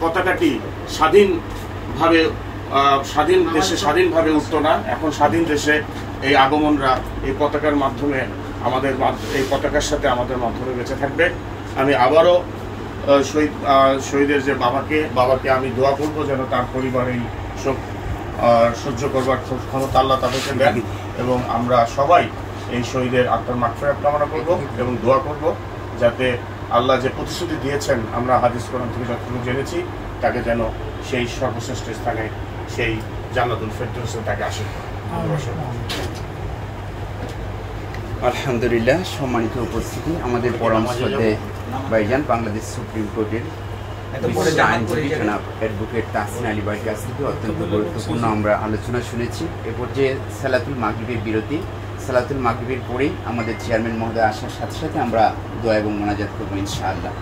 পতাকাটি স্বাধীন দেশে স্বাধীনভাবে উঠতো না। এখন স্বাধীন দেশে এই আগমনরা এই পতাকার মাধ্যমে এই পতাকার সাথে আমাদের মাধ্যমে বেঁচে থাকবে। আমি আবারও শহীদের যে বাবাকে আমি দোয়া করবো যেন তার পরিবার এই শোক সহ্য করবার ক্ষমতা আল্লাহ তাদেরকে দেন, এবং আমরা সবাই এই শহীদের আত্মার মাগফিরাত কামনা করব এবং দোয়া করব যাতে আল্লাহ যে প্রতিশ্রুতি দিয়েছেন আমরা হাদিস কোরআন থেকে যতটুকু জেনেছি তাকে যেন সেই সর্বশ্রেষ্ঠ স্থানে সেই জান্নাতুল ফেরদৌসে তাকে আসে। আলহামদুলিল্লাহ। সম্মানিত উপস্থিতি, আমাদের পরামর্শতে ভাইজান বাংলাদেশ সুপ্রিম কোর্টের আইনজীবী জনাব অ্যাডভোকেট তাহসিন আলী ভাইয়ের কাছ থেকে অত্যন্ত গুরুত্বপূর্ণ আমরা আলোচনা শুনেছি। এরপর যে সালাতুল মাগরিবের বিরতি, সালাতুল মাগরিবের পরেই আমাদের চেয়ারম্যান মহোদয় আসার সাথে সাথে আমরা দোয়া এবং মোনাজাত করবো ইনশাআল্লাহ।